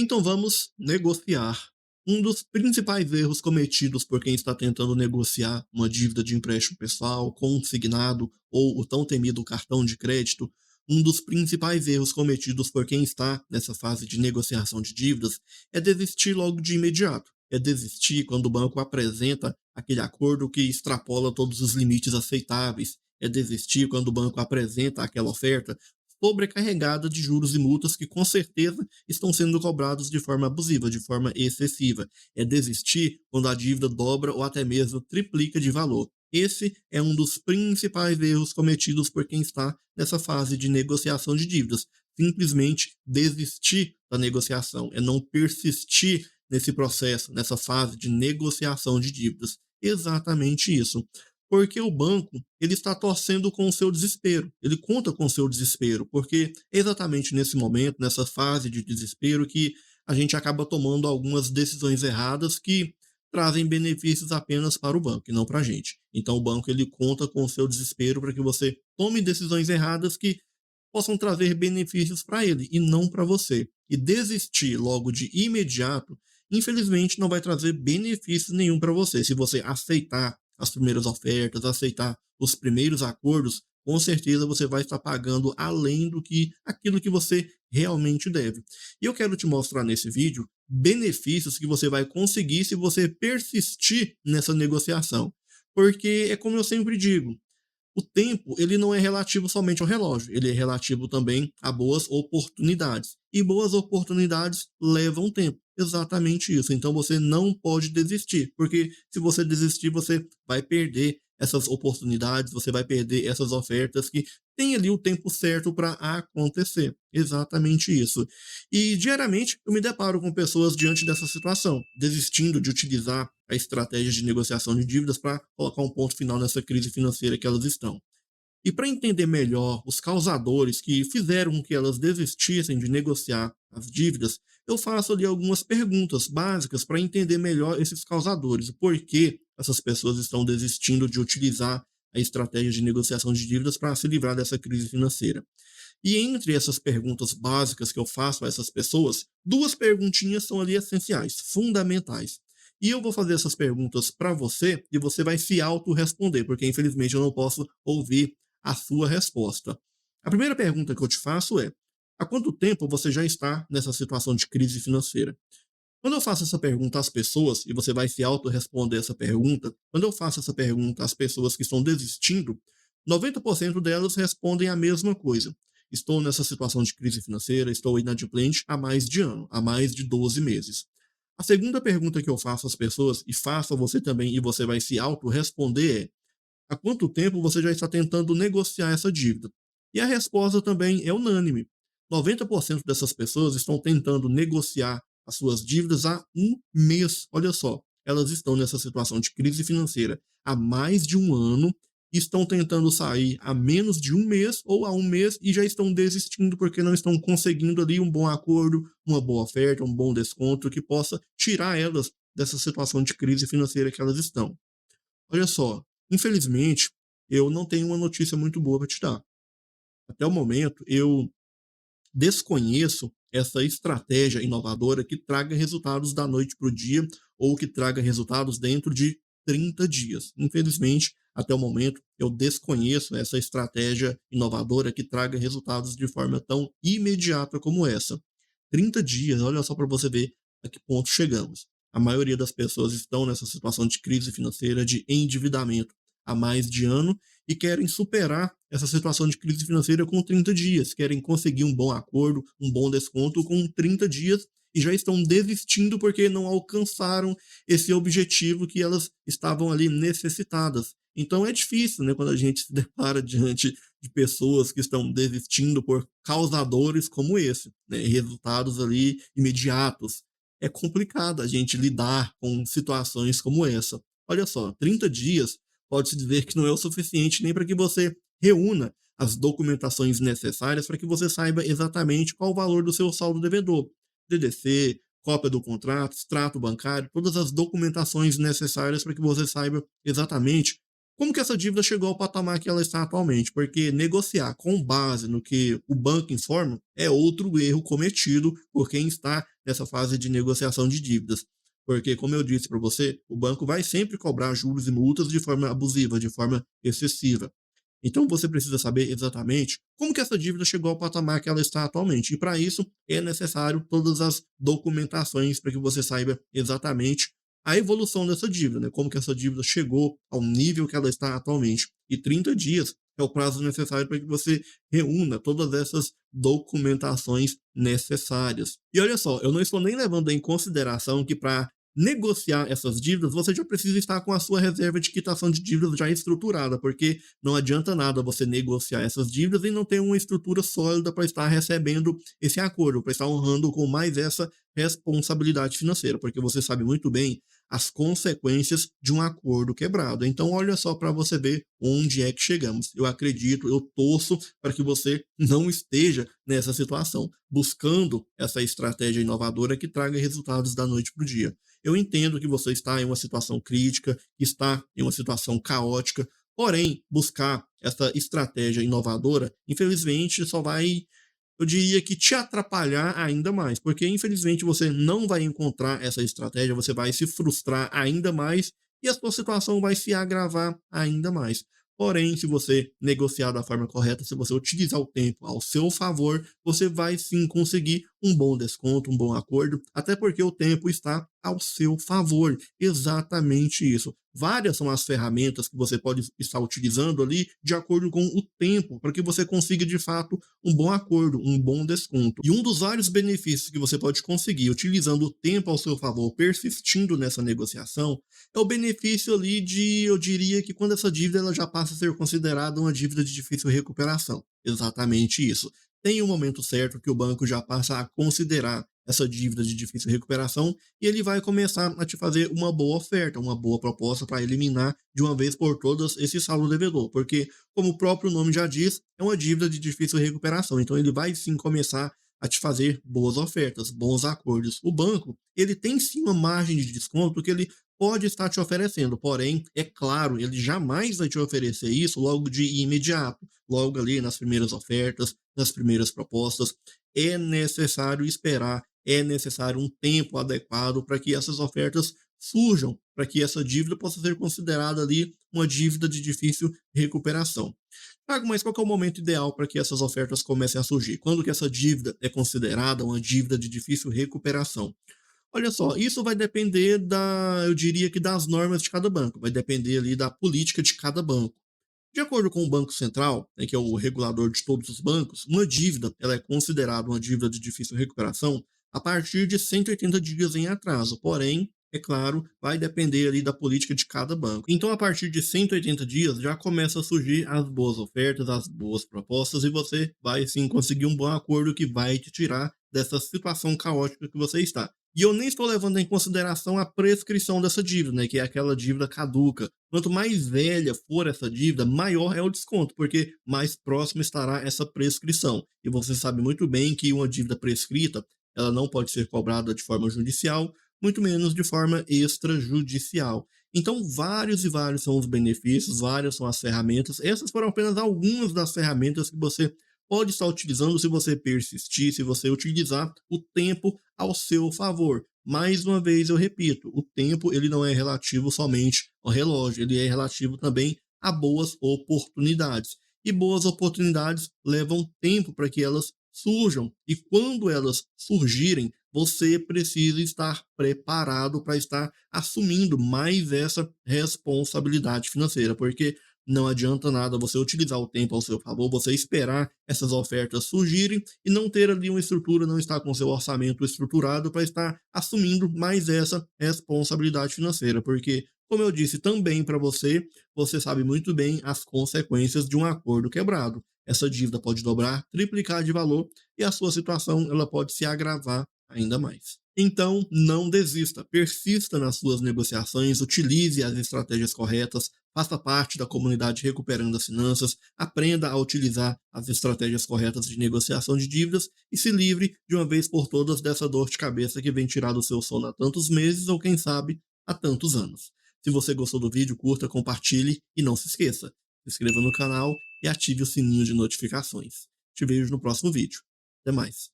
Então vamos negociar. Um dos principais erros cometidos por quem está tentando negociar uma dívida de empréstimo pessoal, consignado ou o tão temido cartão de crédito, um dos principais erros cometidos por quem está nessa fase de negociação de dívidas é desistir logo de imediato. É desistir quando o banco apresenta aquele acordo que extrapola todos os limites aceitáveis. É desistir quando o banco apresenta aquela oferta sobrecarregada de juros e multas que com certeza estão sendo cobrados de forma abusiva, de forma excessiva. É desistir quando a dívida dobra ou até mesmo triplica de valor. Esse é um dos principais erros cometidos por quem está nessa fase de negociação de dívidas. Simplesmente desistir da negociação, é não persistir nesse processo, nessa fase de negociação de dívidas. Exatamente isso. Porque o banco, ele está torcendo com o seu desespero, ele conta com o seu desespero, porque é exatamente nesse momento, nessa fase de desespero, que a gente acaba tomando algumas decisões erradas que trazem benefícios apenas para o banco e não para a gente. Então o banco, ele conta com o seu desespero para que você tome decisões erradas que possam trazer benefícios para ele e não para você. E desistir logo de imediato, infelizmente, não vai trazer benefício nenhum para você. Se você aceitar as primeiras ofertas, aceitar os primeiros acordos, com certeza você vai estar pagando além do que aquilo que você realmente deve. E eu quero te mostrar nesse vídeo benefícios que você vai conseguir se você persistir nessa negociação. Porque é como eu sempre digo, o tempo, ele não é relativo somente ao relógio, ele é relativo também a boas oportunidades. E boas oportunidades levam tempo. Exatamente isso. Então você não pode desistir, porque se você desistir, você vai perder essas oportunidades, você vai perder essas ofertas que tem ali o tempo certo para acontecer. Exatamente isso. E diariamente eu me deparo com pessoas diante dessa situação, desistindo de utilizar a estratégia de negociação de dívidas para colocar um ponto final nessa crise financeira que elas estão. E para entender melhor os causadores que fizeram com que elas desistissem de negociar as dívidas, eu faço ali algumas perguntas básicas para entender melhor esses causadores, o porquê essas pessoas estão desistindo de utilizar a estratégia de negociação de dívidas para se livrar dessa crise financeira. E entre essas perguntas básicas que eu faço a essas pessoas, duas perguntinhas são ali essenciais, fundamentais. E eu vou fazer essas perguntas para você e você vai se auto-responder, porque infelizmente eu não posso ouvir a sua resposta. A primeira pergunta que eu te faço é: há quanto tempo você já está nessa situação de crise financeira? Quando eu faço essa pergunta às pessoas, e você vai se auto-responder essa pergunta, quando eu faço essa pergunta às pessoas que estão desistindo, 90% delas respondem a mesma coisa. Estou nessa situação de crise financeira, estou inadimplente há mais de ano, há mais de 12 meses. A segunda pergunta que eu faço às pessoas, e faço a você também, e você vai se auto-responder, é: há quanto tempo você já está tentando negociar essa dívida? E a resposta também é unânime. 90% dessas pessoas estão tentando negociar as suas dívidas há um mês. Olha só, elas estão nessa situação de crise financeira há mais de um ano, estão tentando sair há menos de um mês ou há um mês e já estão desistindo porque não estão conseguindo ali um bom acordo, uma boa oferta, um bom desconto que possa tirar elas dessa situação de crise financeira que elas estão. Olha só, infelizmente, eu não tenho uma notícia muito boa para te dar. Até o momento, eu desconheço essa estratégia inovadora que traga resultados da noite para o dia ou que traga resultados dentro de 30 dias. Infelizmente, até o momento, eu desconheço essa estratégia inovadora que traga resultados de forma tão imediata como essa. 30 dias, olha só para você ver a que ponto chegamos. A maioria das pessoas estão nessa situação de crise financeira, de endividamento há mais de ano e querem superar essa situação de crise financeira com 30 dias, querem conseguir um bom acordo, um bom desconto com 30 dias e já estão desistindo porque não alcançaram esse objetivo que elas estavam ali necessitadas. Então é difícil, né, quando a gente se depara diante de pessoas que estão desistindo por causadores como esse, né, resultados ali imediatos. É complicado a gente lidar com situações como essa. Olha só, 30 dias pode-se dizer que não é o suficiente nem para que você reúna as documentações necessárias para que você saiba exatamente qual o valor do seu saldo devedor. DDC, cópia do contrato, extrato bancário, todas as documentações necessárias para que você saiba exatamente Como que essa dívida chegou ao patamar que ela está atualmente? Porque negociar com base no que o banco informa é outro erro cometido por quem está nessa fase de negociação de dívidas. Porque, como eu disse para você, o banco vai sempre cobrar juros e multas de forma abusiva, de forma excessiva. Então você precisa saber exatamente como que essa dívida chegou ao patamar que ela está atualmente. E para isso é necessário todas as documentações para que você saiba exatamente a evolução dessa dívida, né? Como que essa dívida chegou ao nível que ela está atualmente. E 30 dias é o prazo necessário para que você reúna todas essas documentações necessárias. E olha só, eu não estou nem levando em consideração que para negociar essas dívidas, você já precisa estar com a sua reserva de quitação de dívidas já estruturada, porque não adianta nada você negociar essas dívidas e não ter uma estrutura sólida para estar recebendo esse acordo, para estar honrando com mais essa responsabilidade financeira, porque você sabe muito bem as consequências de um acordo quebrado. Então, olha só para você ver onde é que chegamos. Eu acredito, eu torço para que você não esteja nessa situação, buscando essa estratégia inovadora que traga resultados da noite para o dia. Eu entendo que você está em uma situação crítica, que está em uma situação caótica, porém, buscar essa estratégia inovadora, infelizmente, só vai, eu diria que te atrapalhar ainda mais, porque infelizmente você não vai encontrar essa estratégia, você vai se frustrar ainda mais e a sua situação vai se agravar ainda mais. Porém, se você negociar da forma correta, se você utilizar o tempo ao seu favor, você vai sim conseguir um bom desconto, um bom acordo, até porque o tempo está ao seu favor. Exatamente isso. Várias são as ferramentas que você pode estar utilizando ali de acordo com o tempo, para que você consiga de fato um bom acordo, um bom desconto. E um dos vários benefícios que você pode conseguir utilizando o tempo ao seu favor, persistindo nessa negociação, é o benefício ali de, eu diria que quando essa dívida ela já passa a ser considerada uma dívida de difícil recuperação. Exatamente isso. Tem um momento certo que o banco já passa a considerar essa dívida de difícil recuperação e ele vai começar a te fazer uma boa oferta, uma boa proposta para eliminar de uma vez por todas esse saldo devedor, porque, como o próprio nome já diz, é uma dívida de difícil recuperação. Então, ele vai sim começar a te fazer boas ofertas, bons acordos. O banco, ele tem sim uma margem de desconto que ele pode estar te oferecendo, porém, é claro, ele jamais vai te oferecer isso logo de imediato, logo ali nas primeiras ofertas, nas primeiras propostas. É necessário esperar, é necessário um tempo adequado para que essas ofertas surjam, para que essa dívida possa ser considerada ali uma dívida de difícil recuperação. Tiago, mas qual que é o momento ideal para que essas ofertas comecem a surgir? Quando que essa dívida é considerada uma dívida de difícil recuperação? Olha só, isso vai depender eu diria que das normas de cada banco, vai depender ali da política de cada banco. De acordo com o Banco Central, né, que é o regulador de todos os bancos, uma dívida ela é considerada uma dívida de difícil recuperação a partir de 180 dias em atraso. Porém, é claro, vai depender ali da política de cada banco. Então, a partir de 180 dias já começa a surgir as boas ofertas, as boas propostas e você vai sim conseguir um bom acordo que vai te tirar dessa situação caótica que você está. E eu nem estou levando em consideração a prescrição dessa dívida, né, que é aquela dívida caduca. Quanto mais velha for essa dívida, maior é o desconto, porque mais próximo estará essa prescrição. E você sabe muito bem que uma dívida prescrita, ela não pode ser cobrada de forma judicial, muito menos de forma extrajudicial. Então, vários e vários são os benefícios, várias são as ferramentas. Essas foram apenas algumas das ferramentas que você pode estar utilizando se você persistir, se você utilizar o tempo ao seu favor. Mais uma vez eu repito, o tempo ele não é relativo somente ao relógio, ele é relativo também a boas oportunidades. E boas oportunidades levam tempo para que elas surjam. E quando elas surgirem, você precisa estar preparado para estar assumindo mais essa responsabilidade financeira, porque não adianta nada você utilizar o tempo ao seu favor, você esperar essas ofertas surgirem e não ter ali uma estrutura, não estar com seu orçamento estruturado para estar assumindo mais essa responsabilidade financeira, porque, como eu disse também para você, você sabe muito bem as consequências de um acordo quebrado. Essa dívida pode dobrar, triplicar de valor e a sua situação ela pode se agravar ainda mais. Então, não desista, persista nas suas negociações, utilize as estratégias corretas, faça parte da comunidade Recuperando as Finanças, aprenda a utilizar as estratégias corretas de negociação de dívidas e se livre de uma vez por todas dessa dor de cabeça que vem tirar do seu sono há tantos meses ou, quem sabe, há tantos anos. Se você gostou do vídeo, curta, compartilhe e não se esqueça, se inscreva no canal e ative o sininho de notificações. Te vejo no próximo vídeo. Até mais.